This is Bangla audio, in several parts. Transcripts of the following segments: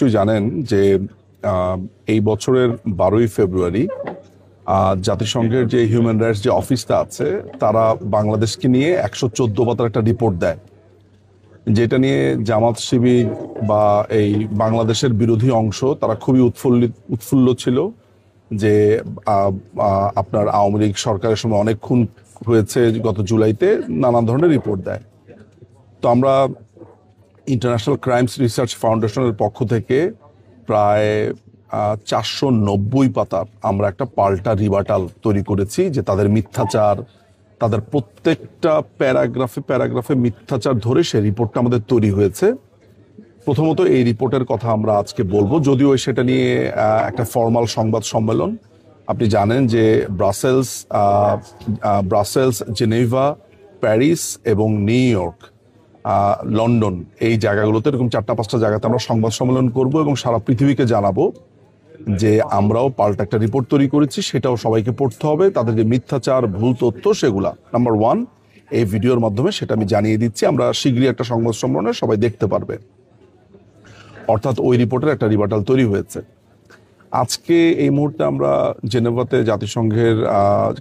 নিশ্চয়ই জানেন যে এই বছরের 12ই ফেব্রুয়ারি জাতিসংঘের যে হিউম্যান রাইটস যে অফিসটা আছে তারা বাংলাদেশকে নিয়ে 114 পাতার একটা রিপোর্ট দেয়, যেটা নিয়ে জামাত শিবির বা এই বাংলাদেশের বিরোধী অংশ তারা খুবই উৎফুল্ল ছিল যে আপনার আওয়ামী লীগ সরকারের সময় অনেক খুন হয়েছে গত জুলাইতে, নানান ধরনের রিপোর্ট দেয়। তো আমরা ইন্টারন্যাশনাল ক্রাইমস রিসার্চ ফাউন্ডেশনের পক্ষ থেকে প্রায় 490 পাতার আমরা একটা পাল্টা রিবাটাল তৈরি করেছি, যে তাদের মিথ্যাচার, তাদের প্রত্যেকটা প্যারাগ্রাফে মিথ্যাচার ধরে সেই রিপোর্টটা আমাদের তৈরি হয়েছে। প্রথমত এই রিপোর্টের কথা আমরা আজকে বলবো, যদিও সেটা নিয়ে একটা ফর্মাল সংবাদ সম্মেলন। আপনি জানেন যে ব্রাসেলস, জেনেভা, প্যারিস এবং নিউ ইয়র্ক, লন্ডন, এই জায়গাগুলোতে এরকম 4-5টা জায়গাতে আমরা সংবাদ সম্মেলন করব এবং সারা পৃথিবীকে জানাবো যে আমরাও পাল্টা একটা রিপোর্ট তৈরি করেছি। সেটাও সবাইকে পড়তে হবে, তাদের যে মিথ্যাচার, ভুল তথ্য, সেগুলা নাম্বার 1 এই ভিডিওর মাধ্যমে সেটা আমি জানিয়ে দিচ্ছি। আমরা শীঘ্রই একটা সংবাদ সম্মেলনে সবাই দেখতে পারবে, অর্থাৎ ওই রিপোর্টের একটা রিবাটাল তৈরি হয়েছে। আজকে এই মুহূর্তে আমরা জেনেভাতে জাতিসংঘের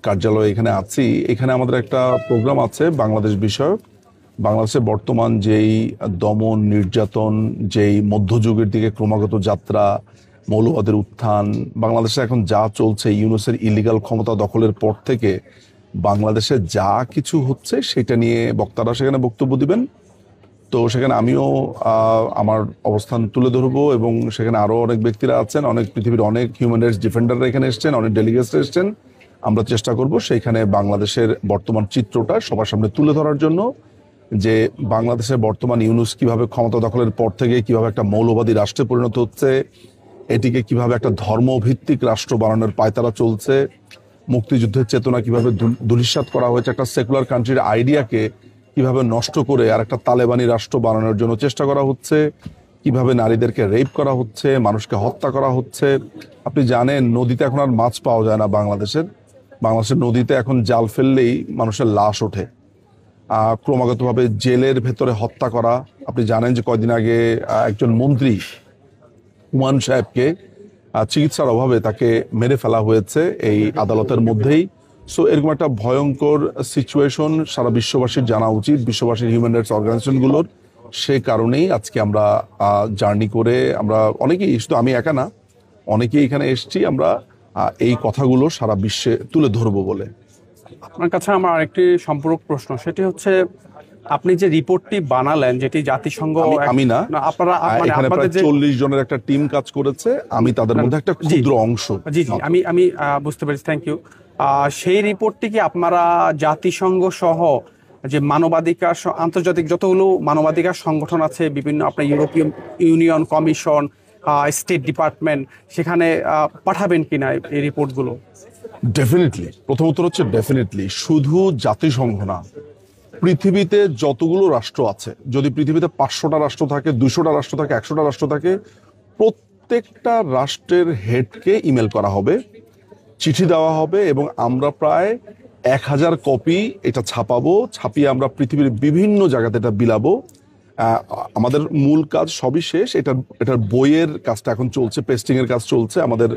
কার্যালয়ে এখানে আছি। এখানে আমাদের একটা প্রোগ্রাম আছে বাংলাদেশ বিষয়ক। বাংলাদেশের বর্তমান যেই দমন নির্যাতন, যেই মধ্যযুগের দিকে ক্রমাগত যাত্রা, মৌলবাদের উত্থান, বাংলাদেশে এখন যা চলছে, ইউনূসের ইলিগাল ক্ষমতা দখলের পর থেকে বাংলাদেশে যা কিছু হচ্ছে সেটা নিয়ে বক্তারা সেখানে বক্তব্য দিবেন। তো সেখানে আমিও আমার অবস্থান তুলে ধরবো এবং সেখানে আরো অনেক ব্যক্তিরা আছেন, অনেক পৃথিবীর অনেক হিউম্যান রাইটস ডিফেন্ডাররা এখানে এসছেন, অনেক ডেলিগেটস এসছেন। আমরা চেষ্টা করব সেইখানে বাংলাদেশের বর্তমান চিত্রটা সবার সামনে তুলে ধরার জন্য, যে বাংলাদেশের বর্তমান ইউনূস কিভাবে ক্ষমতা দখলের পর থেকে কিভাবে একটা মৌলবাদী রাষ্ট্রে পরিণত হচ্ছে, এটিকে কিভাবে একটা ধর্মভিত্তিক রাষ্ট্র বানানোর পায়তারা চলছে, মুক্তিযুদ্ধের চেতনা কিভাবে ধূলিসাৎ করা হয়েছে, একটা সেকুলার কান্ট্রির আইডিয়াকে কিভাবে নষ্ট করে আর একটা তালেবানি রাষ্ট্র বানানোর জন্য চেষ্টা করা হচ্ছে, কিভাবে নারীদেরকে রেপ করা হচ্ছে, মানুষকে হত্যা করা হচ্ছে। আপনি জানেন নদীতে এখন আর মাছ পাওয়া যায় না বাংলাদেশের নদীতে এখন জাল ফেললেই মানুষের লাশ ওঠে। ক্রমাগতভাবে জেলের ভেতরে হত্যা করা। আপনি জানেন যে কয়দিন আগে একজন মন্ত্রী হুমায়ুন সাহেবকে চিকিৎসার অভাবে তাকে মেরে ফেলা হয়েছে এই আদালতের মধ্যেই। সো এরকম একটা ভয়ঙ্কর সিচুয়েশন সারা বিশ্ববাসীর জানা উচিত, বিশ্ববাসীর হিউম্যান রাইটস অর্গানাইজেশনগুলোর। সে কারণেই আজকে আমরা জার্নি করে আমরা অনেকেই, শুধু আমি একা না, অনেকেই এখানে এসছি আমরা এই কথাগুলো সারা বিশ্বে তুলে ধরবো বলে। আপনার কাছে আমার আরেকটি সম্পূরক প্রশ্ন, সেটি হচ্ছে আপনি যে রিপোর্টটি বানালেন, যেটি জাতিসংঘ, আমি না, আপনারা এখানে প্রায় 40 জনের একটা টিম কাজ করেছে, আমি তাদের মধ্যে একটা ক্ষুদ্র অংশ। জি জি, আমি বুঝতে পেরেছি, থ্যাংক ইউ। সেই রিপোর্টটি কি আপনারা জাতিসংঘ সহ যে মানবাধিকার আন্তর্জাতিক যতগুলো মানবাধিকার সংগঠন আছে, বিভিন্ন আপনার ইউরোপীয় ইউনিয়ন, কমিশন, স্টেট ডিপার্টমেন্ট, সেখানে পাঠাবেন কিনা এই রিপোর্টগুলো? ডেফিনেটলি, প্রথম উত্তর হচ্ছে ডেফিনেটলি। শুধু জাতিসংঘ না, পৃথিবীতে যতগুলো রাষ্ট্র আছে, যদি পৃথিবীতে 500টা রাষ্ট্র থাকে, 200টা রাষ্ট্র থাকে, 100টা রাষ্ট্র থাকে, প্রত্যেকটা রাষ্ট্রের হেডকে ইমেল করা হবে, চিঠি দেওয়া হবে এবং আমরা প্রায় 1000 কপি এটা ছাপিয়ে আমরা পৃথিবীর বিভিন্ন জায়গাতে এটা বিলাবো। আমাদের মূল কাজ সবই শেষ, এটার বইয়ের কাজটা এখন চলছে, পেস্টিং এর কাজ চলছে, আমাদের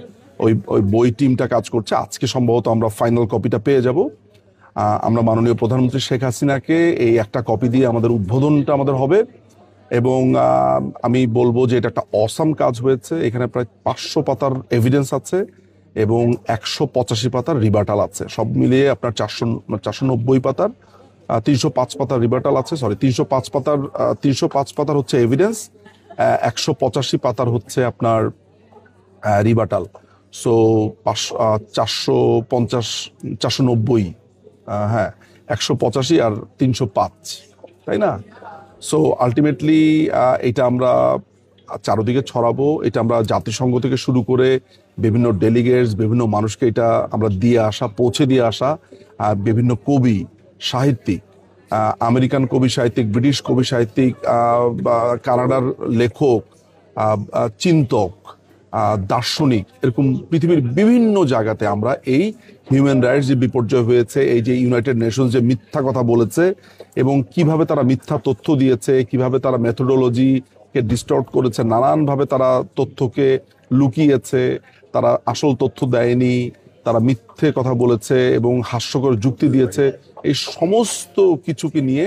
ওই বই টিমটা কাজ করছে। আজকে সম্ভবত আমরা ফাইনাল কপিটা পেয়ে যাব। আমরা মাননীয় প্রধানমন্ত্রী শেখ হাসিনাকে এই একটা কপি দিয়ে আমাদের উদ্বোধনটা আমাদের হবে এবং আমি বলবো যে এটা একটা অসাম কাজ হয়েছে। এখানে প্রায় 500 পাতার এভিডেন্স আছে এবং 185 পাতার রিবাটাল আছে, সব মিলিয়ে আপনার 490 পাতার 305 পাতার রিবাটাল আছে, 305 পাতার হচ্ছে এভিডেন্স, 185 পাতার হচ্ছে আপনার রিবাটাল। সো 490, হ্যাঁ 185 আর 305, তাই না? সো আলটিমেটলি এটা আমরা চারদিকে ছড়াবো। এটা আমরা জাতিসংঘ থেকে শুরু করে বিভিন্ন ডেলিগেটস, বিভিন্ন মানুষকে এটা আমরা পৌঁছে দিয়ে আসা, বিভিন্ন কবি, সাহিত্যিক, আমেরিকান কবি সাহিত্যিক, ব্রিটিশ কবি সাহিত্যিক, কানাডার লেখক, চিন্তক, দার্শনিক, এরকম পৃথিবীর বিভিন্ন জায়গাতে আমরা এই হিউম্যান রাইটস যে বিপর্যয় হয়েছে, এই যে ইউনাইটেড নেশনস যে মিথ্যা কথা বলেছে এবং কিভাবে তারা মিথ্যা তথ্য দিয়েছে, কিভাবে তারা মেথোডোলজি, কে ডিস্টর্ট করেছে, নানানভাবে তারা তথ্যকে লুকিয়েছে, তারা আসল তথ্য দেয়নি, তারা মিথ্যে কথা বলেছে এবং হাস্যকর যুক্তি দিয়েছে। এই সমস্ত কিছুকে নিয়ে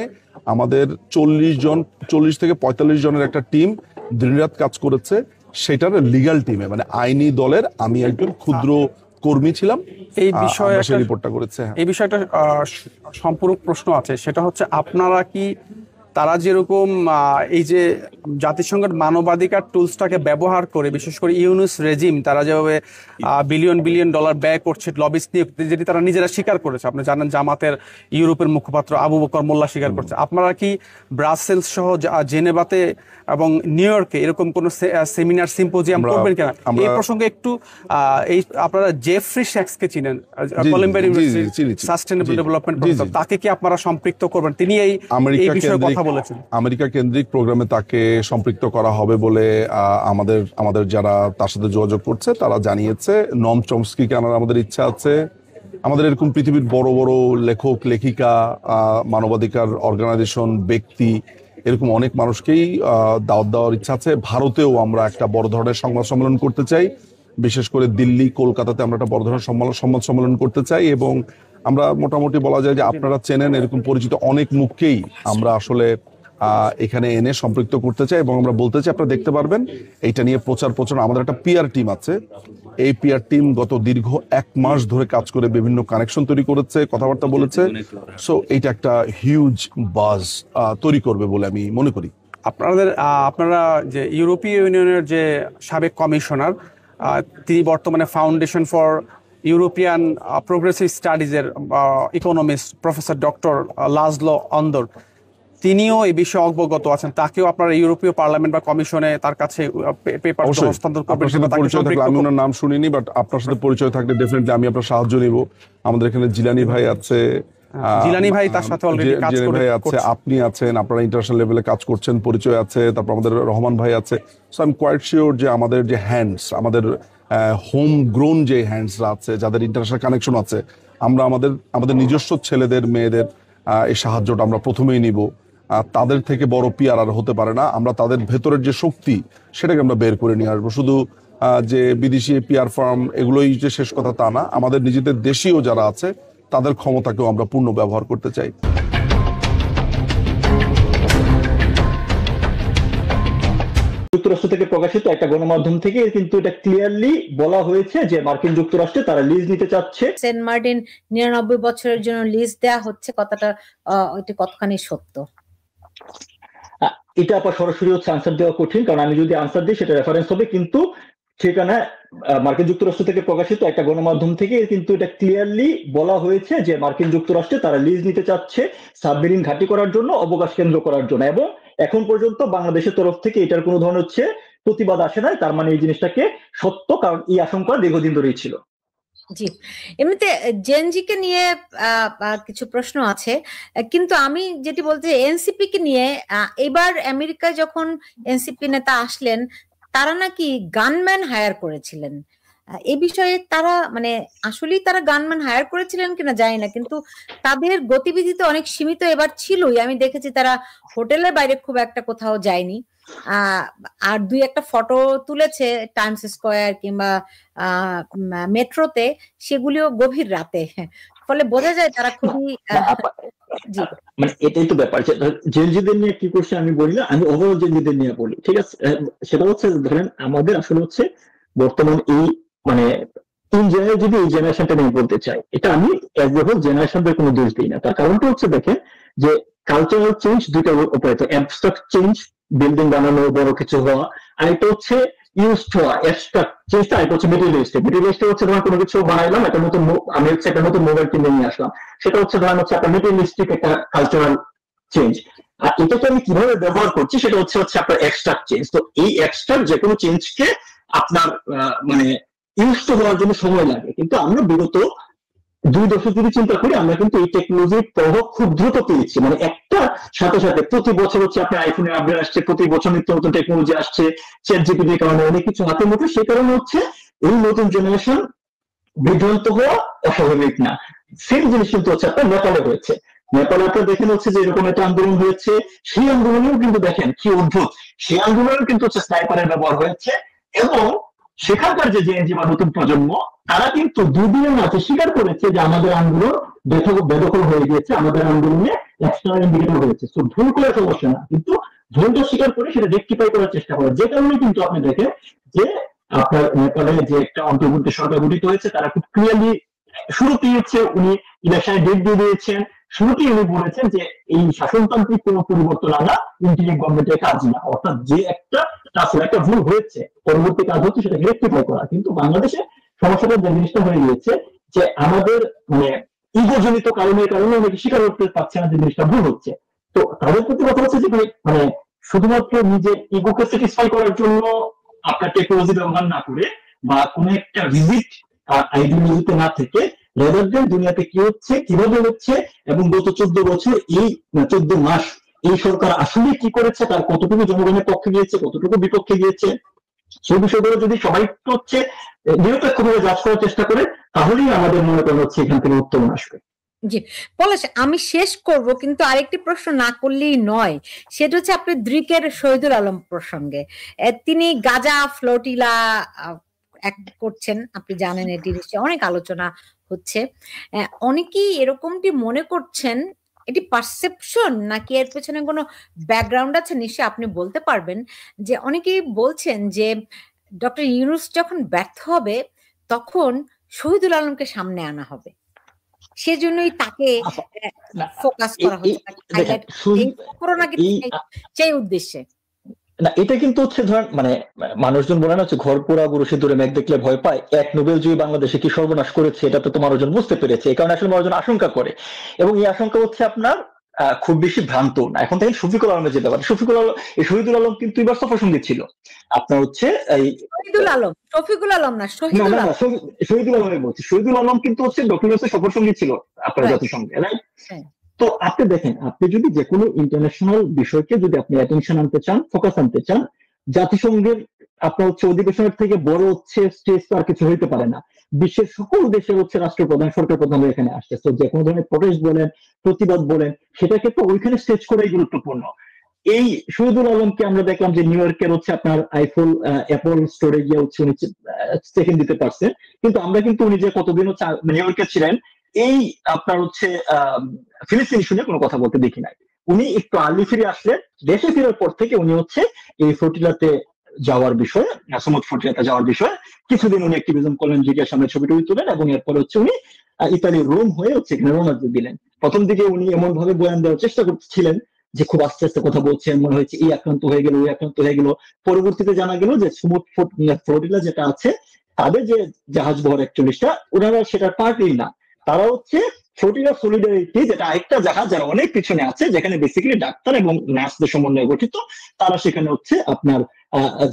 আমাদের 40 থেকে 45 জনের একটা টিম দিনরাত কাজ করেছে। সেটার লিগ্যাল টিমে, মানে আইনি দলের আমি একজন ক্ষুদ্র কর্মী ছিলাম। এই বিষয়ে সেই রিপোর্টটা করেছে। এই বিষয়ে একটা সম্পূরক প্রশ্ন আছে, সেটা হচ্ছে আপনারা কি তারা যেরকম এই যে জাতিসংঘের মানবাধিকার টুলসটাকে ব্যবহার করে, বিশেষ করে ইউনুস রেজিম তারা যেভাবে বিলিয়ন বিলিয়ন ডলার ব্যয় করছে লবিস্ট নিয়ে, যেটি তারা নিজেরা স্বীকার করেছে, আপনি জানেন জামাতের ইউরোপের মুখপাত্র আবু বকর মোল্লা স্বীকার করছে, আপনারা কি ব্রাসেলস সহ জেনেভাতে এবং নিউ ইয়র্কে এরকম কোন সেমিনার সিম্পোজিয়াম করবেন কিনা? এই প্রসঙ্গে একটু এই আপনারা জেফ্রি শ্যাক্সকে চিনেন, Columbia University sustainable development professor, তাকে কি আপনারা সম্পৃক্ত করবেন? তিনি এই বিষয়ে কথা বলেছেন। আমেরিকা কেন্দ্রিক প্রোগ্রামে তাকে সম্পৃক্ত করা হবে বলে আমাদের যারা তার সাথে যোগাযোগ করছে তারা জানিয়েছে। নম চমস্কিকে আনার আমাদের ইচ্ছা আছে। আমাদের এরকম পৃথিবীর বড় বড় লেখক লেখিকা, মানবাধিকার অর্গানাইজেশন, ব্যক্তি, এরকম অনেক মানুষকেই দাওয়াত দেওয়ার ইচ্ছা আছে। ভারতেও আমরা একটা বড় ধরনের সংবাদ সম্মেলন করতে চাই, বিশেষ করে দিল্লি, কলকাতাতে আমরা একটা বড় ধরনের সংবাদ সম্মেলন করতে চাই। এবং আমরা মোটামুটি বলা যায় যে আপনারা চেনেন এরকম পরিচিত অনেক মুখকেই আমরা আসলে এখানে এনে সম্পৃক্ত করতে চাই। এবং আমরা বলতে চাই, আপনারা দেখতে পারবেন এইটা নিয়ে প্রচার আমাদের একটা পিআর টিম আছে। এই পিআর টিম গত দীর্ঘ 1 মাস ধরে কাজ করে বিভিন্ন কানেকশন তৈরি করেছে, কথাবার্তা বলেছে। সো এইটা একটা হিউজ বাজ তৈরি করবে বলে আমি মনে করি। আপনারা যে ইউরোপীয় ইউনিয়নের যে সাবেক কমিশনার, তিনি বর্তমানে ফাউন্ডেশন ফর ইউরোপিয়ান প্রোগ্রেসিভ স্টাডিজের economist professor doctor Laszlo Andor, তিনিও এই বিষয়ে অবগত আছেন। তাকেও আপনারা ইউরোপীয় পার্লামেন্ট বা কমিশনে তার কাছে পেপার হস্তান্তর করবেন? আমি ওনার নাম শুনিনি, বাট আপনার সাথে পরিচয় থাকলে ডেফিনেটলি আমি আপনার সাহায্য নিব। আমাদের এখানে জিলানি ভাই আছে, জিলানি ভাই তার সাথে অলরেডি কাজ আছে, আপনি আছেন, আপনারা ইন্টারন্যাশনাল লেভেলে কাজ করছেন, পরিচয় আছে। তারপর আমাদের রহমান ভাই আছে। So I am quite sure যে আমাদের যে হ্যান্ডস, আমাদের হোম গ্রোন যে হ্যান্ডসরা আছে, যাদের ইন্টারন্যাশনাল কানেকশন আছে, আমরা আমাদের নিজস্ব ছেলেদের মেয়েদের এই সাহায্যটা আমরা প্রথমেই নিব। তাদের থেকে বড় পিআর আর হতে পারে না। আমরা তাদের ভেতরের যে শক্তি সেটাকে আমরা বের করে নিয়ে আসবো। শুধু যে বিদেশি পিআর ফার্ম এগুলোই যে শেষ কথা তা না, আমাদের নিজেদের দেশীয় যারা আছে তাদের ক্ষমতাকেও আমরা পূর্ণ ব্যবহার করতে চাই। যুক্তরাষ্ট্র থেকে প্রকাশিত একটা গণমাধ্যম থেকে কিন্তু এটা ক্লিয়ারলি বলা হয়েছে যে মার্কিন যুক্তরাষ্ট্রে তারা লিজ নিতে চাচ্ছে। সেন্ট মার্টিন 99 বছরের জন্য লিজ দেয়া হচ্ছে, কথাটা এটা কতখানি সত্য? এটা আবার সরাসরি আনসার দেওয়া কঠিন, কারণ আমি যদি আনসার দিই সেটা রেফারেন্স হবে। কিন্তু সেখানে মার্কিন যুক্তরাষ্ট্র থেকে প্রকাশিত একটা গণমাধ্যম থেকে কিন্তু এটা ক্লিয়ারলি বলা হয়েছে যে মার্কিন যুক্তরাষ্ট্রে তারা লিজ নিতে চাচ্ছে সাবমেরিন ঘাঁটি করার জন্য, অবকাশ কেন্দ্র করার জন্য। এবং এখন পর্যন্ত বাংলাদেশের তরফ থেকে এটার কোনো ধরনের প্রতিবাদ আসে নাই। তার মানে এই জিনিসটাকে সত্য, কারণ এই আশঙ্কা দীর্ঘদিন ধরেই ছিল। জি, এমনিতে জেনজিকে নিয়ে কিছু প্রশ্ন আছে, কিন্তু আমি যেটি বলতে এনসিপি কে নিয়ে, এবার আমেরিকায় যখন এনসিপি নেতা আসলেন তারা নাকি গানম্যান হায়ার করেছিলেন। এই বিষয়ে তারা মানে আসলেই তারা গানম্যান হায়ার করেছিলেন কিনা জানি না, কিন্তু তাদের গতিবিধিতে অনেক সীমিত এবার ছিলই। আমি দেখেছি তারা হোটেলের বাইরে খুব একটা কোথাও যায়নি, আর 2-1টা ফটো তুলেছে টাইমস স্কোয়ার কিংবা মেট্রোতে, সেগুলিও গভীর রাতে, ফলে বোঝা যায় তারা খুবই মানে এটাই তো ব্যাপার। জেনজিদের নিয়ে কি করছে আমি বলি না, আমি ওভারঅল জেনজিদের নিয়ে বলি, ঠিক আছে? সেটা হচ্ছে ধরেন আমাদের আসলে বর্তমান এই মানে ইন জেনারেল যদি এই জেনারেশনটা নিয়ে বলতে চাই, এটা আমি এজ এ হোল জেনারেশনদের কোনো দোষ দিই না। তার কারণটা দেখেন যে কালচারাল চেঞ্জ দুইটা উপরে, তো অ্যাবস্ট্রাক্ট চেঞ্জ, বিল্ডিং বানানো, বড় কিছু হওয়া, আর এটা ইউজড হওয়া। অ্যাবস্ট্রাক্ট চেঞ্জটা এটা মেটেরিয়ালিস্টিক। মেটেরিয়ালিস্টিক ধরেন কোনো কিছু বানাইলাম, একটা নতুন আমি একটা নতুন মোবাইল কিনে নিয়ে আসলাম, সেটা ধরেন একটা মেটেরিয়ালিস্টিক একটা কালচারাল চেঞ্জ। আর এটাকে আমি কিভাবে ব্যবহার করছি সেটা হচ্ছে আপনার এক্সট্রাক্ট চেঞ্জ। তো এই এক্সট্রাক্ট যে কোনো চেঞ্জকে আপনার মানে ইউজড হওয়ার জন্য সময় লাগে, কিন্তু আমরা বিগত 2 দশক যদি চিন্তা করি, আমরা কিন্তু এই টেকনোলজির প্রভাব খুব দ্রুত পেয়েছি। মানে একটা সাথে সাথে প্রতি বছর আপনার আইফোনে আপডেট আসছে, প্রতি বছর নিত্য নতুন টেকনোলজি আসছে, চ্যাট জিপিটির কারণে অনেক কিছু হাতে মুঠে। সেই কারণে এই নতুন জেনারেশন বিভ্রান্ত হওয়া অস্বাভাবিক না। সেম জিনিস কিন্তু আপনার নেপালে হয়েছে। নেপালে আপনারা দেখেন হচ্ছে যে এরকম একটা আন্দোলন হয়েছে, সেই আন্দোলনেও কিন্তু দেখেন কি অদ্ভুত, সেই আন্দোলনেও কিন্তু হচ্ছে স্নাইপারের ব্যবহার হয়েছে, এবং সেখানকার যে জেএনজি বা নতুন প্রজন্ম তারা কিন্তু দুদিনের মাঝে স্বীকার করেছে যে আমাদের আন্দোলন বেদখল হয়ে গিয়েছে, আমাদের আন্দোলনে এক্সটার্নাল ইন্ডিকেটর হয়েছে। তো ভুল করে সমস্যা না, কিন্তু ভুলটা স্বীকার করে সেটা রেকটিফাই করার চেষ্টা করে। যে কারণে কিন্তু আপনি দেখেন যে আপনার নেপালে যে একটা অন্তর্বর্তী সরকার গঠিত হয়েছে, তারা খুব ক্লিয়ারলি শুরুতেই হচ্ছে উনি ইলেকশনে ডেট দিয়ে দিয়েছেন, শুরুতেই উনি বলেছেন যে এই শাসনতান্ত্রিক কোনো পরিবর্তন আনা ইন্টিরিম গভর্নমেন্টের কাজ না, অর্থাৎ যে একটা আসলে একটা ভুল হয়েছে, পরবর্তী কাজ হচ্ছে সেটা রেকটিফাই করা। কিন্তু বাংলাদেশে সমস্যাটা যে জিনিসটা হয়ে গিয়েছে যে আমাদের মানে ইগোজনিত কারণের কারণে অনেকে স্বীকার করতে পারছে না যে জিনিসটা ভুল হচ্ছে। তো তাদের প্রতি কথা হচ্ছে যে মানে শুধুমাত্র নিজের ইগোকে স্যাটিসফাই করার জন্য আপনার টেকনোলজি ব্যবহার না করে বা কোনো একটা ভিজিট আইডিওলজিতে না থেকে, রেদার দেন দুনিয়াতে কি হচ্ছে, কিভাবে হচ্ছে, এবং গত 14 বছর এই 14 মাস এই সরকার আসলে কি করেছে, তার কতটুকু জনগণের পক্ষে গিয়েছে, কতটুকু বিপক্ষে গিয়েছে, সেই বিষয়গুলো যদি সবাই একটু হচ্ছে নিরপেক্ষভাবে যাচ করার চেষ্টা করে, তাহলেই আমাদের মনে করা হচ্ছে এখান থেকে উত্তরণ আসবে। জি পলাশ, আমি শেষ করব কিন্তু আরেকটি প্রশ্ন না করলেই নয়, সেটা হচ্ছে আপনি দ্রিকের শহীদুল আলম প্রসঙ্গে। তিনি গাজা ফ্লোটিলা করছেন, আপনি জানেন এটি নিশ্চয়ই অনেক আলোচনা হচ্ছে। অনেকেই এরকমটি মনে করছেন, এটি পারসেপশন নাকি এর পেছনে কোনো ব্যাকগ্রাউন্ড আছে নিশ্চয়ই আপনি বলতে পারবেন, যে অনেকেই বলছেন যে ডক্টর ইউনূস যখন ব্যর্থ হবে তখন শহীদুল আলমকে সামনে আনা হবে, সেজন্যই তাকে ফোকাস করা হচ্ছে সেই উদ্দেশ্যে। না, এটা কিন্তু হচ্ছে ধরেন মানে মানুষজন বলে না হচ্ছে ঘর পোড়া গরু সিঁদুরে মেঘ দেখলে ভয় পায়, এক নোবেল জয়ী বাংলাদেশে কি সর্বনাশ করেছে এটা তো মানুষজন বুঝতে পেরেছে, এই কারণে আসলে মানুষজন আশঙ্কা করে, এবং এই আশঙ্কা হচ্ছে আপনার খুব বেশি ভ্রান্ত না। এখন থেকে শফিকুল আলমের যেতে পারে, শহীদুল আলম কিন্তু এবার সফর সঙ্গী ছিল আপনার হচ্ছে এই শফিকুল আলম না, শহীদুল আলমের বলছি, শহীদুল আলম কিন্তু হচ্ছে ডক্টর ইউনূসের সফর সঙ্গী ছিল আপনার জাতিসংঘে, রাইট? তো আপনি দেখেন, আপনি যদি যে কোনো ইন্টারন্যাশনাল বিষয়কে যদি আপনি অ্যাটেনশন আনতে চান, ফোকাস আনতে চান, জাতিসংঘের আপনার হচ্ছে অধিবেশনের থেকে বড় হচ্ছে স্টেজ তো আর কিছু হইতে পারে না। বিশ্বের সকল দেশের হচ্ছে রাষ্ট্রপ্রধান, সরকার প্রধানরা এখানে আসছে, তো যে কোনো ধরনের প্রোটেস্ট বলেন, প্রতিবাদ বলেন, সেটাকে তো ওইখানে স্টেজ করাই গুরুত্বপূর্ণ। এই শহীদুল আলমকে আমরা দেখলাম যে নিউ ইয়র্কের হচ্ছে আপনার অ্যাপল স্টোরে গিয়ে হচ্ছে উনি সেকেন্ড দিতে পারছেন, কিন্তু আমরা কিন্তু উনি যে কতদিন হচ্ছে নিউ ইয়র্কে ছিলেন এই আপনার হচ্ছে ফিলিস্তিনি শুনে কোনো কথা বলতে দেখি নাই। উনি একটু আর্লি ফিরে আসলেন, দেশে ফেরার পর থেকে উনি হচ্ছে এই ফ্লোটিলাতে যাওয়ার বিষয়ে, সমুদ্র ফ্লোটিলাতে যাওয়ার বিষয়ে কিছুদিন উনি অ্যাক্টিভিজম করলেন, জিডিআর সামনে ছবি টবি তুলেন, এবং এরপরে হচ্ছে উনি ইতালি রোম হয়ে হচ্ছে এখানে রওনা দিলেন। প্রথম দিকে উনি এমন ভাবে বয়ান দেওয়ার চেষ্টা করছিলেন যে খুব আস্তে আস্তে কথা বলছেন, মনে হয়েছে এই আক্রান্ত হয়ে গেল, ওই আক্রান্ত হয়ে গেল। পরবর্তীতে জানা গেল যে সমুদ্র ফ্লোটিলা যেটা আছে, তাদের যে জাহাজ বহর 41টা, ওনারা সেটার পার্টই না, তারা হচ্ছে ফ্লোটিলা সলিডারিটি, যেটা আরেকটা জাহাজ যারা অনেক পিছনে আছে, যেখানে বেসিক্যালি ডাক্তার এবং নার্সদের সমন্বয়ে গঠিত, তারা সেখানে হচ্ছে আপনার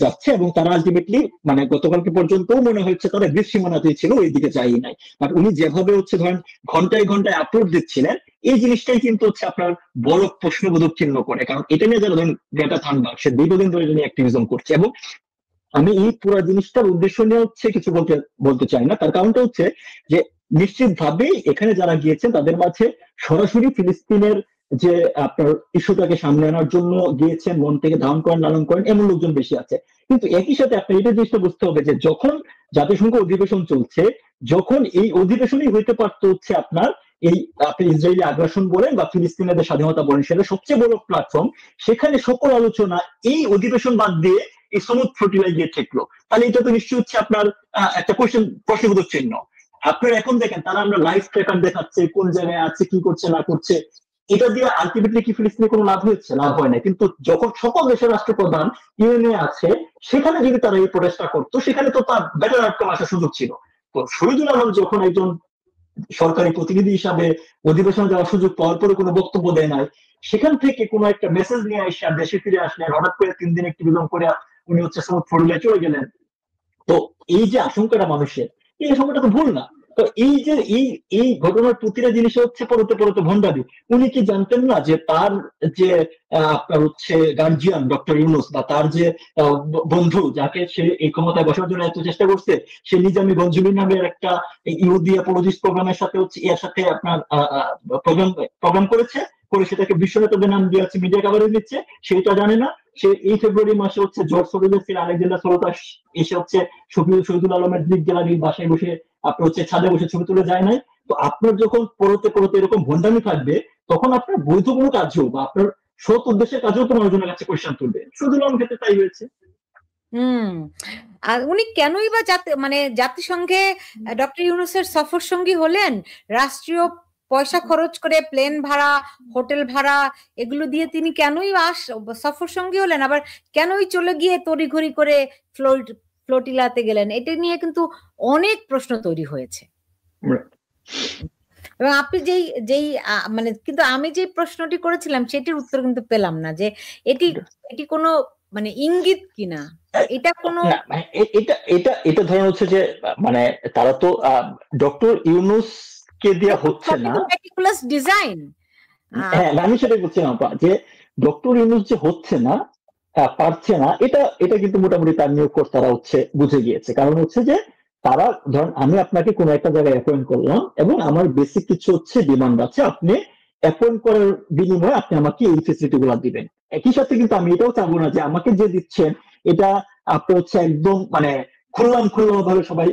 যাচ্ছে, এবং তারা আলটিমেটলি মানে গতকালকে পর্যন্ত মনে হচ্ছে তারা গ্রিস সীমানাতেই ছিল, ওই দিকে যাই নাই। বাট উনি যেভাবে হচ্ছে ধরেন ঘন্টায় ঘন্টায় আপলোড দিচ্ছিলেন, এই জিনিসটাই কিন্তু হচ্ছে আপনার বড় প্রশ্নবোধক চিহ্ন করে, কারণ এটা নিয়ে যারা ধরেন গ্রেটা থানবার্গ, সে দীর্ঘদিন ধরে অ্যাক্টিভিজম করছে, এবং আমি এই পুরো জিনিসটার উদ্দেশ্য নিয়ে হচ্ছে কিছু বলতে চাই না। তার কারণটা হচ্ছে যে নিশ্চিতভাবেই এখানে যারা গিয়েছেন তাদের মাঝে সরাসরি ফিলিস্তিনের যে আপনার ইস্যুটাকে সামনে আনার জন্য গিয়েছেন, মন থেকে ধারণ করেন, লালন করেন, এমন লোকজন বেশি আছে। কিন্তু একই সাথে আপনি এটা জিনিসটা বুঝতে হবে যে যখন জাতিসংঘ অধিবেশন চলছে, যখন এই অধিবেশনই হইতে পারতো হচ্ছে আপনার এই আপনি ইসরায়েলি আগ্রাসন বলেন বা ফিলিস্তিনিদের স্বাধীনতা বলেন, সেটা সবচেয়ে বড় প্ল্যাটফর্ম, সেখানে সকল আলোচনা এই অধিবেশন বাদ দিয়ে এই সমুদ্র ফ্লোটিলায় গিয়ে ঠেকলো, তাহলে এটা তো নিশ্চয়ই হচ্ছে আপনার একটা প্রশ্নবোধক চিহ্ন। আপনার এখন দেখেন তারা আমরা লাইভ ট্র্যাকার দেখাচ্ছে, কোন জায়গায় আছে, কি করছে না করছে, এটা দিয়ে আলটিমেটলি কি ফিলিস্তিনে কোনো লাভ হয়েছে? লাভ হয় না। কিন্তু যখন সকল দেশের রাষ্ট্রপ্রধান ইউএনএ আছে, সেখানে যদি তারা এই প্রোটেস্টটা করতো, সেখানে তো তার বেটার আউটকাম আসার সুযোগ ছিল। তো শহীদুল আলম যখন একজন সরকারি প্রতিনিধি হিসাবে অধিবেশনে যাওয়ার সুযোগ পাওয়ার পরে কোনো বক্তব্য দেয় নাই, সেখান থেকে কোনো একটা মেসেজ নিয়ে এসে দেশে ফিরে আসলেন, হঠাৎ করে 3 দিন অ্যাক্টিভিজম করে উনি হচ্ছে সমুদ্র ফ্লোটিলায় চলে গেলেন। তো এই যে আশঙ্কাটা মানুষের, এই আশঙ্কাটা তো ভুল না। তো এই যে এই ঘটনার প্রতিটা জিনিস হচ্ছে পরতে পরতে ভণ্ডামি। উনি কি জানতেন না যে তার যে আপনার হচ্ছে গার্জিয়ান ডক্টর ইউনূস বা তার যে বন্ধু যাকে সে এই ক্ষমতায় বসার জন্য এত চেষ্টা করছে, সে নিজামী গঞ্জুলি নামের একটা ইহুদি অ্যাপোলজিস্ট প্রোগ্রামের সাথে হচ্ছে এর সাথে আপনার প্রোগ্রাম করেছে, করে সেটাকে বিশ্ব নেতাদের নাম দিয়ে মিডিয়া কাভারেজ দিচ্ছে, সেটা জানে না। সে এই ফেব্রুয়ারি মাসে হচ্ছে জর্জ সরোজের আলেকজান্ডার সরোজ এসে হচ্ছে শহীদুল আলমের দিক গ্যালারির বাসায় বসে আপনার হচ্ছে ছাদে বসে ছবি তুলে যায় নাই। তো আপনার যখন পরতে পরতে এরকম ভণ্ডামি থাকবে, তখন আপনার বৈধ কোনো কাজও বা আপনার সৎ উদ্দেশ্যের কাজও তো মানুষজনের কাছে কোয়েশ্চেন তুলবে। শহীদুল আলম ক্ষেত্রে তাই হয়েছে। আর উনি কেনই বা জাতিসংঘে ডক্টর ইউনূসের সফর সঙ্গী হলেন? রাষ্ট্রীয় পয়সা খরচ করে প্লেন ভাড়া, হোটেল ভাড়া এগুলো দিয়ে তিনি কেনই সফর সঙ্গী হলেন? আবার কেনই চলে গিয়ে তড়িঘড়ি করে ফ্লোটিলাতে গেলেন? এটা নিয়ে কিন্তু অনেক প্রশ্ন তৈরি হয়েছে। এবং আপনি যেই মানে কিন্তু আমি যে প্রশ্নটি করেছিলাম সেটির উত্তর কিন্তু পেলাম না, যে এটি কোনো মানে ইঙ্গিত কিনা, এটা কোনো এটা ধরেন হচ্ছে যে মানে তারা তো ডক্টর ইউনূস কে দেয়া হচ্ছে না মেটিকুলাস ডিজাইন। হ্যাঁ, আমি সেটাই বলছিলাম যে ডক্টর ইউনূস যে হচ্ছে না, পারছে না, এটা কিন্তু মোটামুটি তার নিয়োগকর্তারা হচ্ছে বুঝে গিয়েছে। কারণ হচ্ছে যে তারা ধরেন আমি আপনাকে কোনো একটা জায়গায় অ্যাপয়েন্ট করলাম এবং আমার বেসিক কিছু হচ্ছে ডিমান্ড আছে, আপনি অ্যাপয়েন্ট করার বিনিময়ে আপনি আমাকে এই ফেসিলিটি গুলা দিবেন। একই সাথে কিন্তু আমি এটাও চাবো না যে আমাকে যে দিচ্ছেন এটা আপনি হচ্ছে একদম মানে খুল্লাম ভাবে সবাই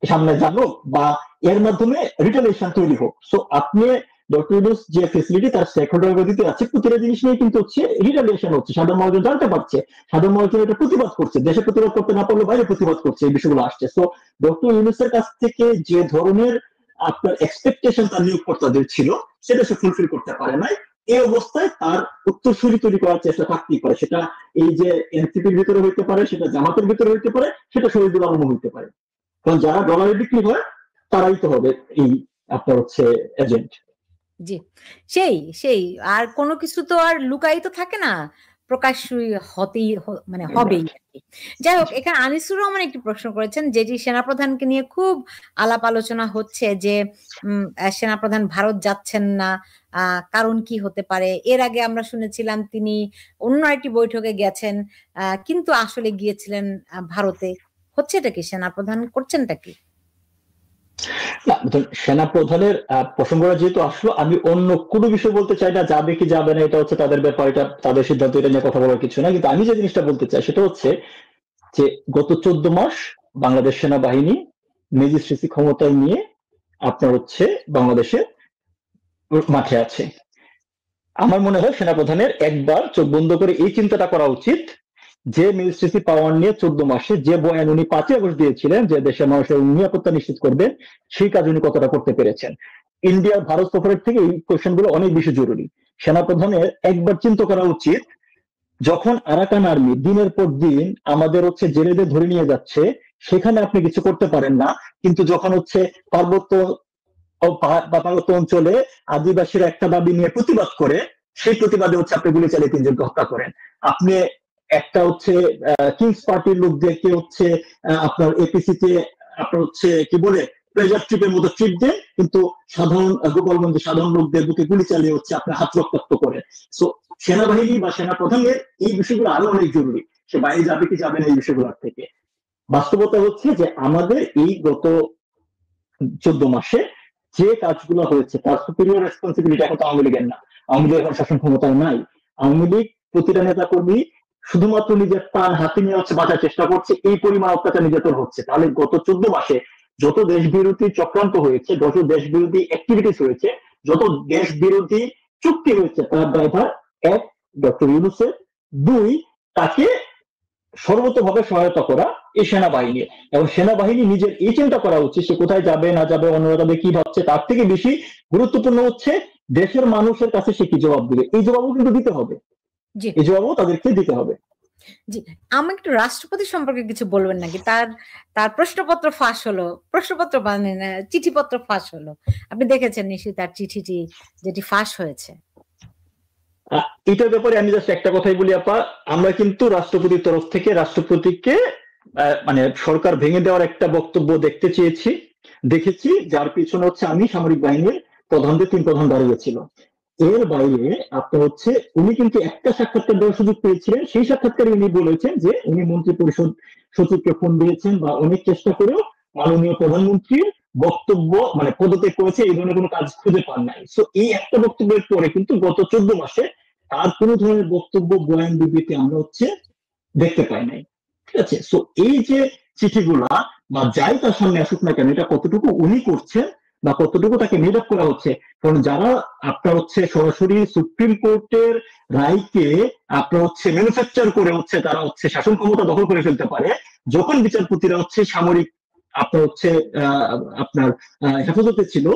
সামনে জানুক বা এর মাধ্যমে রিটেলিয়েশন তৈরি হোক। সো আপনি ডক্টর ইউনূস যে ফেসিলিটি তার স্টেক হোল্ডারকে দিতে আছে, প্রতিটা জিনিস নিয়ে কিন্তু হচ্ছে রিটেলিয়েশন হচ্ছে। সাধারণ মানুষজন জানতে পারছে, সাধারণ মানুষজন এটা প্রতিবাদ করছে, দেশে প্রতিবাদ করতে না পারলে বাইরে প্রতিবাদ করছে, এই বিষয়গুলো আসছে। সো ডক্টর ইউনূসের কাছ থেকে যে ধরনের আপনার এক্সপেকটেশন তার নিয়োগকর্তাদের ছিল সেটা সে ফুলফিল করতে পারে নাই। এই অবস্থায় তার উত্তরসূরি তৈরি করার চেষ্টা থাকতেই পারে, সেটা এই যে এনসিপির ভিতরে হইতে পারে, সেটা জামাতের ভিতরে হইতে পারে, সেটা শহীদুল আলম হইতে পারে। কারণ যারা ডলারে বিক্রি হয় তারাই তো হবে এই আপনার হচ্ছে এজেন্ট। জি, সেই আর কোনো কিছু তো আর লুকায়িত থাকে না, প্রকাশ্যই হতেই মানে হবেই। যাই হোক, এখানে আনিসুর রহমান একটি প্রশ্ন করেছেন যেটি সেনাপ্রধানকে নিয়ে খুব আলাপ আলোচনা হচ্ছে, যে সেনাপ্রধান ভারত যাচ্ছেন না, কারণ কি হতে পারে? এর আগে আমরা শুনেছিলাম তিনি অন্য একটি বৈঠকে গেছেন, কিন্তু আসলে গিয়েছিলেন ভারতে। হচ্ছে এটা কি? সেনাপ্রধান করছেনটা কি? না, সেনা প্রধানের প্রসঙ্গটা যেহেতু আসলো, আমি অন্য কোনো বিষয় বলতে চাই না, যাবে কি যাবে না এটা হচ্ছে তাদের ব্যাপার, এটা তাদের সিদ্ধান্ত, এটা নিয়ে কথা বলার কিছু না। কিন্তু আমি যে জিনিসটা বলতে চাই সেটা হচ্ছে যে গত 14 মাস বাংলাদেশ সেনাবাহিনী ম্যাজিস্ট্রেসি ক্ষমতায় নিয়ে আপনার হচ্ছে বাংলাদেশে মাঠে আছে। আমার মনে হয় সেনাপ্রধানের একবার চোখ বন্ধ করে এই চিন্তাটা করা উচিত যে ম্যাজিস্ট্রেসি পাওয়ার নিয়ে 14 মাসে যে বয়ান উনি 5 আগস্ট দিয়েছিলেন যে দেশের মানুষের নিরাপত্তা নিশ্চিত করবেন, সেই কাজ উনি কতটা করতে পেরেছেন। ইন্ডিয়ার ভারত সফরের থেকে এই কোয়েশ্চেন গুলো অনেক বেশি জরুরি। সেনাপ্রধানের একবার চিন্তা করা উচিত, যখন আরাকান আর্মি দিনের পর দিন আমাদের হচ্ছে জেলেদের ধরে নিয়ে যাচ্ছে, সেখানে আপনি কিছু করতে পারেন না, কিন্তু যখন হচ্ছে পার্বত্য অঞ্চলে আদিবাসীরা একটা দাবি নিয়ে প্রতিবাদ করে, সেই প্রতিবাদে হচ্ছে আপনি গুলি চালিয়ে 3 জনকে হত্যা করেন। আপনি একটা হচ্ছে কিংস পার্টির লোকদেরকে হচ্ছে আপনার এপিসিতে আপনার হচ্ছে কি বলে প্লেজার ট্রিপের মতো ট্রিপ দেন, কিন্তু সাধারণ গোপালগঞ্জের সাধারণ লোকদের বুকে গুলি চালিয়ে হচ্ছে আপনার হাত রক্তাক্ত করে। সো সেনাবাহিনী বা সেনা প্রধানের এই বিষয়গুলো আরো অনেক জরুরি। সে বাইরে যাবে কি যাবে না এই বিষয়গুলোর থেকে। বাস্তবতা হচ্ছে যে আমাদের এই গত 14 মাসে যে কাজগুলো হয়েছে তার সুপিরিয়র রেসপন্সিবিলিটি এখন তো আওয়ামী লীগের না। আওয়ামী লীগ এখন শাসন ক্ষমতায় নাই। আওয়ামী লীগ প্রতিটা নেতা কর্মী শুধুমাত্র নিজের প্রাণ হাতে নিয়ে হচ্ছে বাঁচার চেষ্টা করছে, এই পরিমাণ অত্যাচার নির্যাতন হচ্ছে। তাহলে গত 14 মাসে যত দেশ বিরোধী চক্রান্ত হয়েছে, যত দেশ বিরোধী অ্যাক্টিভিটিস হয়েছে, যত দেশ বিরোধী চুক্তি হয়েছে, তার ড্রাইভার 1 ডক্টর ইউনূসের, 2 তাকে সর্বতভাবে সহায়তা করা এই সেনাবাহিনী। এবং সেনাবাহিনী নিজের এই চিন্তা করা উচিত সে কোথায় যাবে না যাবে, অন্যরা তাদের কি ভাবছে, তার থেকে বেশি গুরুত্বপূর্ণ হচ্ছে দেশের মানুষের কাছে সে কি জবাব দিবে। এই জবাবও কিন্তু দিতে হবে, এই জবাবও তাদেরকে দিতে হবে। জি, আমি একটু রাষ্ট্রপতি সম্পর্কে কিছু বলবেন নাকি? তার প্রশ্নপত্র ফাঁস হলো, প্রশ্নপত্র মানে না, চিঠিপত্র ফাঁস হলো। আপনি দেখেছেন নিশ্চয়ই তার চিঠিটি যেটি ফাঁস হয়েছে। এটার ব্যাপারে আমি জাস্ট একটা কথাই বলি আপা, আমরা কিন্তু রাষ্ট্রপতির তরফ থেকে রাষ্ট্রপতিকে মানে সরকার ভেঙে দেওয়ার একটা বক্তব্য দেখতে চেয়েছি। দেখেছি, যার পিছনে হচ্ছে আমি সামরিক বাহিনীর প্রধানদের 3 প্রধান দাঁড়িয়েছিল। এর বাইরে আপনার হচ্ছে উনি কিন্তু একটা সাক্ষাৎকার দেওয়ার সুযোগ পেয়েছিলেন, সেই সাক্ষাৎকারে উনি বলেছেন যে উনি মন্ত্রী পরিষদ সচিবকে ফোন দিয়েছেন বা অনেক চেষ্টা করেও মাননীয় প্রধানমন্ত্রীর বক্তব্য মানে পদত্যাগ করেছে, এই ধরনের কোনো কাজ খুঁজে পান নাই। সো এই একটা বক্তব্যের পরে কিন্তু গত 14 মাসে তার কোনো ধরনের বক্তব্য বয়ান বিবৃতি আমরা হচ্ছে দেখতে পাই নাই। ঠিক আছে, সো এই যে চিঠিগুলা বা যাই তার সামনে আসুক না কেন, এটা কতটুকু উনি করছেন বা কতটুকু তাকে মেড আপ করা হচ্ছে। কারণ যারা আপনার হচ্ছে সরাসরি সুপ্রিম কোর্টের রায়কে আপনার হচ্ছে ম্যানুফ্যাকচার করে হচ্ছে তারা হচ্ছে শাসন ক্ষমতা দখল করে ফেলতে পারে, যখন বিচারপতিরা হচ্ছে সামরিক আপনার হচ্ছে আপনার হেফাজতে ছিল,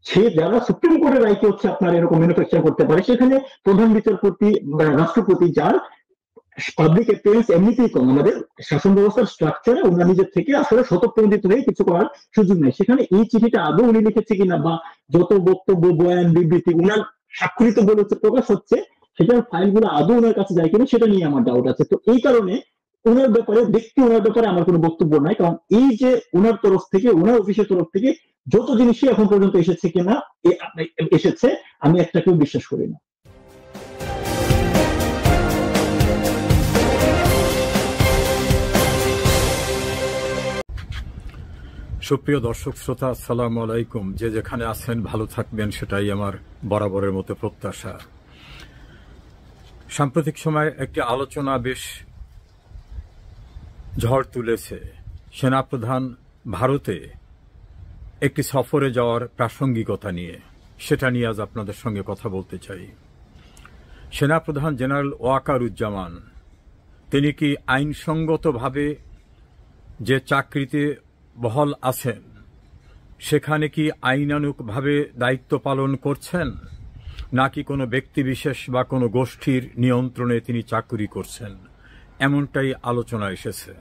সে যারা সুপ্রিম কোর্টের রায়কে হচ্ছে আপনার এরকম ম্যানুফ্যাকচার করতে পারে, সেখানে প্রধান বিচারপতি রাষ্ট্রপতি যার পাবলিক অ্যাপিয়ারেন্স এমনিতেই কম, আমাদের শাসন ব্যবস্থার স্ট্রাকচারে ওনার নিজের থেকে আসলে স্বতঃপ্রণোদিত হয়ে কিছু করার সুযোগ নেই। সেখানে এই চিঠিটা আদৌ উনি লিখেছে কিনা বা যত বক্তব্য বয়ান বিবৃতি উনার স্বাক্ষরিত বলে প্রকাশ হচ্ছে, সেটার ফাইলগুলো আদৌ ওনার কাছে যায় কিনা সেটা নিয়ে আমার ডাউট আছে। তো এই কারণে ওনার ব্যাপারে ওনার ব্যাপারে আমার কোনো বক্তব্য নাই, কারণ এই যে ওনার তরফ থেকে ওনার অফিসের তরফ থেকে যত জিনিসই এখন পর্যন্ত এসেছে কিনা এসেছে, আমি একটাকেও বিশ্বাস করি না। সুপ্রিয় দর্শক শ্রোতা, আসসালামু আলাইকুম। যে যেখানে আছেন ভালো থাকবেন, সেটাই আমার বরাবরের মতো প্রত্যাশা। সাম্প্রতিক সময়ে একটি আলোচনা বেশ ঝড় তুলেছে। সেনাপ্রধান ভারতে একটি সফরে যাওয়ার প্রাসঙ্গিকতা নিয়ে, সেটা নিয়ে আজ আপনাদের সঙ্গে কথা বলতে চাই। সেনাপ্রধান জেনারেল ওয়াকারুজ্জামান তিনি কি আইনসঙ্গতভাবে যে চাকরিতে বহাল আছেন সেখানে কি আইনানুগভাবে দায়িত্ব পালন করছেন, নাকি কোনো ব্যক্তিবিশেষ বা কোনো গোষ্ঠীর নিয়ন্ত্রণে তিনি চাকরি করছেন, এমনটাই আলোচনা এসেছে।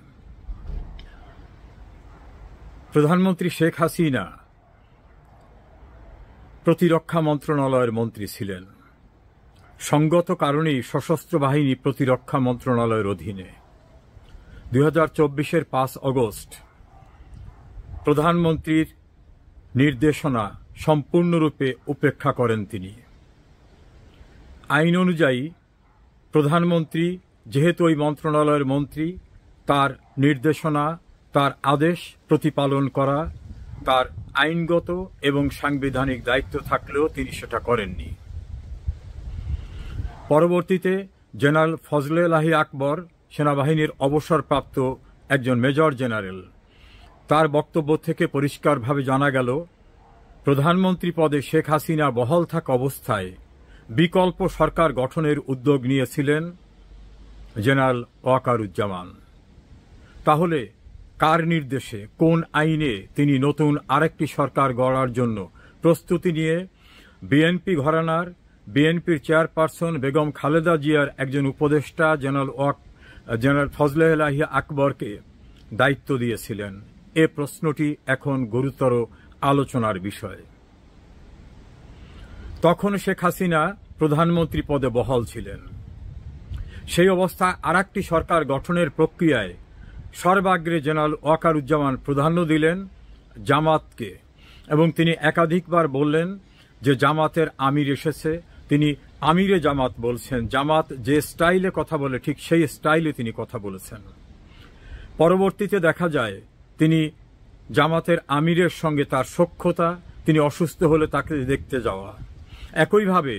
প্রধানমন্ত্রী শেখ হাসিনা প্রতিরক্ষা মন্ত্রণালয়ের মন্ত্রী ছিলেন। সঙ্গত কারণেই সশস্ত্র বাহিনী প্রতিরক্ষা মন্ত্রণালয়ের অধীনে 2024-এর 5 আগস্ট প্রধানমন্ত্রীর নির্দেশনা সম্পূর্ণরূপে উপেক্ষা করেন তিনি। আইন অনুযায়ী প্রধানমন্ত্রী যেহেতু ওই মন্ত্রণালয়ের মন্ত্রী, তার নির্দেশনা, তার আদেশ প্রতিপালন করা তার আইনগত এবং সাংবিধানিক দায়িত্ব থাকলেও তিনি সেটা করেননি। পরবর্তীতে জেনারেল ফজলে এলাহি আকবর, সেনাবাহিনীর অবসরপ্রাপ্ত একজন মেজর জেনারেল, তার বক্তব্য থেকে পরিষ্কারভাবে জানা গেল প্রধানমন্ত্রী পদে শেখ হাসিনা বহাল থাকা অবস্থায় বিকল্প সরকার গঠনের উদ্যোগ নিয়েছিলেন জেনারেল ওয়াকারুজ্জামান। তাহলে কার নির্দেশে, কোন আইনে তিনি নতুন আরেকটি সরকার গড়ার জন্য প্রস্তুতি নিয়ে বিএনপি ঘরানার বিএনপির চেয়ারপারসন বেগম খালেদা জিয়ার একজন উপদেষ্টা জেনারেল ফজলে এলাহি আকবরকে দায়িত্ব দিয়েছিলেন? এ প্রশ্নটি এখন গুরুতর আলোচনার বিষয়। তখন শেখ হাসিনা প্রধানমন্ত্রী পদে বহাল ছিলেন। সেই অবস্থায় আরেকটি সরকার গঠনের প্রক্রিয়ায় সর্বাগ্রে জেনারেল ওয়াকারুজ্জামান প্রাধান্য দিলেন জামাতকে, এবং তিনি একাধিকবার বললেন যে জামাতের আমির এসেছে, তিনি আমিরে জামাত বলছেন। জামাত যে স্টাইলে কথা বলে ঠিক সেই স্টাইলে তিনি কথা বলেছেন। পরবর্তীতে দেখা যায় তিনি জামাতের আমিরের সঙ্গে তার সখ্যতা, তিনি অসুস্থ হলে তাকে দেখতে যাওয়া। একইভাবে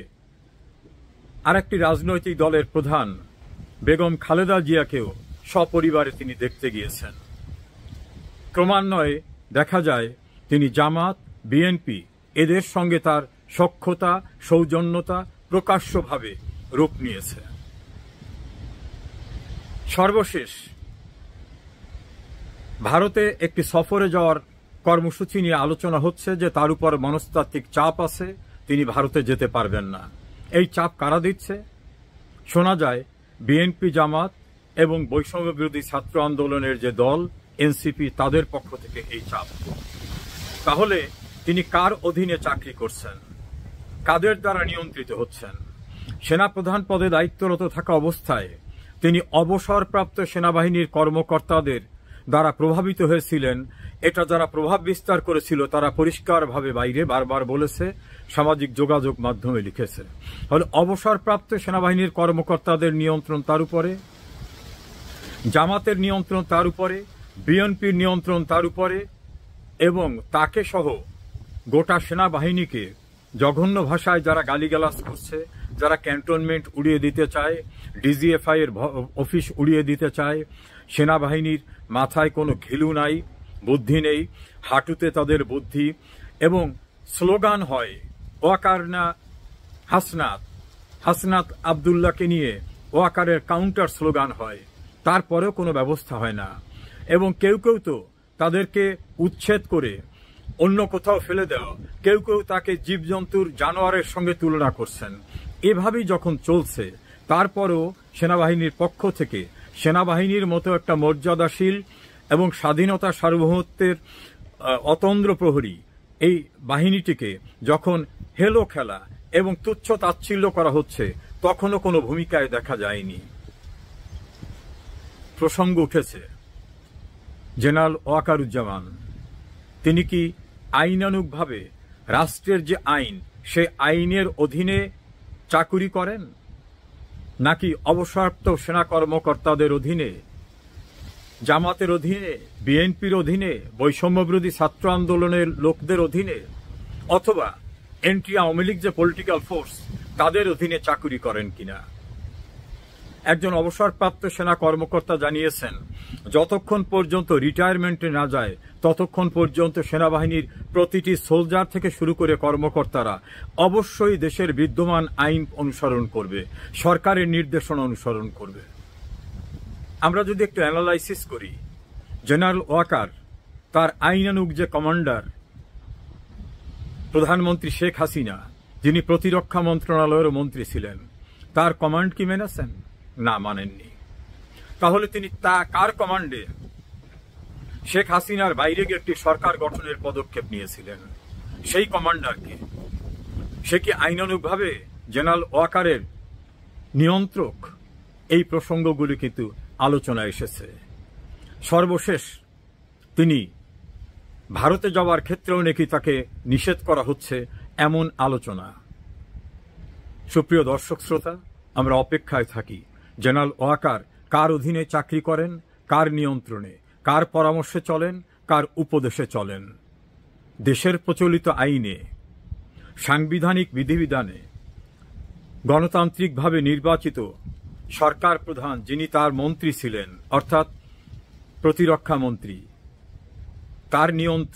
আরেকটি রাজনৈতিক দলের প্রধান বেগম খালেদা জিয়াকেও সপরিবারে তিনি দেখতে গিয়েছেন। ক্রমান্বয়ে দেখা যায় তিনি জামাত, বিএনপি এদের সঙ্গে তার সখ্যতা, সৌজন্যতা প্রকাশ্যভাবে রূপ নিয়েছে। সর্বশেষ ভারতে একটি সফরে যাওয়ার কর্মসূচি নিয়ে আলোচনা হচ্ছে যে তার উপর মনস্তাত্ত্বিক চাপ আছে, তিনি ভারতে যেতে পারবেন না। এই চাপ কারা দিচ্ছে? শোনা যায় বিএনপি, জামাত এবং বৈষম্য বিরোধী ছাত্র আন্দোলনের যে দল এনসিপি, তাদের পক্ষ থেকে এই চাপ। তাহলে তিনি কার অধীনে চাকরি করছেন, কাদের দ্বারা নিয়ন্ত্রিত হচ্ছেন? সেনাপ্রধান পদে দায়িত্বরত থাকা অবস্থায় তিনি অবসরপ্রাপ্ত সেনাবাহিনীর কর্মকর্তাদের দ্বারা প্রভাবিত হয়েছিলেন, এটা যারা প্রভাব বিস্তার করেছিল তারা পরিষ্কারভাবে বাইরে বারবার বলেছে, সামাজিক যোগাযোগ মাধ্যমে লিখেছে। ফলে অবসরপ্রাপ্ত সেনাবাহিনীর কর্মকর্তাদের নিয়ন্ত্রণ তার উপরে, জামাতের নিয়ন্ত্রণ তার উপরে, বিএনপির নিয়ন্ত্রণ তার উপরে, এবং তাকে সহ গোটা সেনাবাহিনীকে জঘন্য ভাষায় যারা গালিগালাজ করছে, যারা ক্যান্টনমেন্ট উড়িয়ে দিতে চায়, ডিজিএফআই এর অফিস উড়িয়ে দিতে চায়, সেনাবাহিনীর মাথায় কোনো ঘিলু নাই, বুদ্ধি নেই, হাঁটুতে তাদের বুদ্ধি, এবং স্লোগান হয় ওয়াকার না হাসনাত, হাসনাত আবদুল্লাহকে নিয়ে ওয়াকারের কাউন্টার স্লোগান হয়, তারপরেও কোনো ব্যবস্থা হয় না। এবং কেউ কেউ তো তাদেরকে উচ্ছেদ করে অন্য কোথাও ফেলে দেওয়া, কেউ কেউ তাকে জীবজন্তুর জানোয়ারের সঙ্গে তুলনা করছেন। এভাবেই যখন চলছে, তারপরও সেনাবাহিনীর পক্ষ থেকে সেনাবাহিনীর মতো একটা মর্যাদাশীল এবং স্বাধীনতা সার্বভৌমত্বের অতন্দ্র প্রহরী এই বাহিনীটিকে যখন হেলো খেলা এবং তুচ্ছ তাচ্ছিল্য করা হচ্ছে, তখনও কোনো ভূমিকায় দেখা যায়নি। প্রসঙ্গ উঠেছে জেনারেল ওয়াকারুজ্জামান, তিনি কি আইনানুগভাবে রাষ্ট্রের যে আইন, সে আইনের অধীনে চাকুরি করেন, নাকি অবসরপ্রাপ্ত সেনা কর্মকর্তাদের অধীনে, জামাতের অধীনে, বিএনপির অধীনে, বৈষম্যবিরোধী ছাত্র আন্দোলনের লোকদের অধীনে, অথবা এন্টি আওয়ামী লীগ যে পলিটিক্যাল ফোর্স তাদের অধীনে চাকুরি করেন কিনা? একজন অবসরপ্রাপ্ত সেনা কর্মকর্তা জানিয়েছেন, যতক্ষণ পর্যন্ত রিটায়ারমেন্টে না যায় ততক্ষণ পর্যন্ত সেনাবাহিনীর প্রতিটি সোলজার থেকে শুরু করে কর্মকর্তারা অবশ্যই দেশের বিদ্যমান আইন অনুসরণ করবে, সরকারের নির্দেশনা অনুসরণ করবে। আমরা যদি একটু অ্যানালাইসিস করি, জেনারেল ওয়াকার তার আইনানুগ যে কমান্ডার প্রধানমন্ত্রী শেখ হাসিনা, যিনি প্রতিরক্ষা মন্ত্রণালয়ের মন্ত্রী ছিলেন, তার কমান্ড কি মেনেছেন? না, মানেননি। তাহলে তিনি কার কমান্ডে শেখ হাসিনার বাইরে গিয়ে একটি সরকার গঠনের পদক্ষেপ নিয়েছিলেন? সেই কমান্ডারকে, সে কি আইনানুগভাবে জেনারেল ওয়াকারের নিয়ন্ত্রক? এই প্রসঙ্গগুলি কিন্তু আলোচনায় এসেছে। সর্বশেষ তিনি ভারতে যাওয়ার ক্ষেত্রেও নাকি তাকে নিষেধ করা হচ্ছে, এমন আলোচনা। সুপ্রিয় দর্শক শ্রোতা, আমরা অপেক্ষায় থাকি জেনারেল ওয়াকার কার অধীনে চাকরি করেন, কার নিয়ন্ত্রণে, কার পরামর্শে চলেন, কার উপদেশে চলেন। দেশের প্রচলিত আইনে, সাংবিধানিক বিধিবিধানে গণতান্ত্রিকভাবে নির্বাচিত সরকার প্রধান, যিনি তার মন্ত্রী ছিলেন, অর্থাৎ প্রতিরক্ষা মন্ত্রী, তার নিয়ন্ত্রণ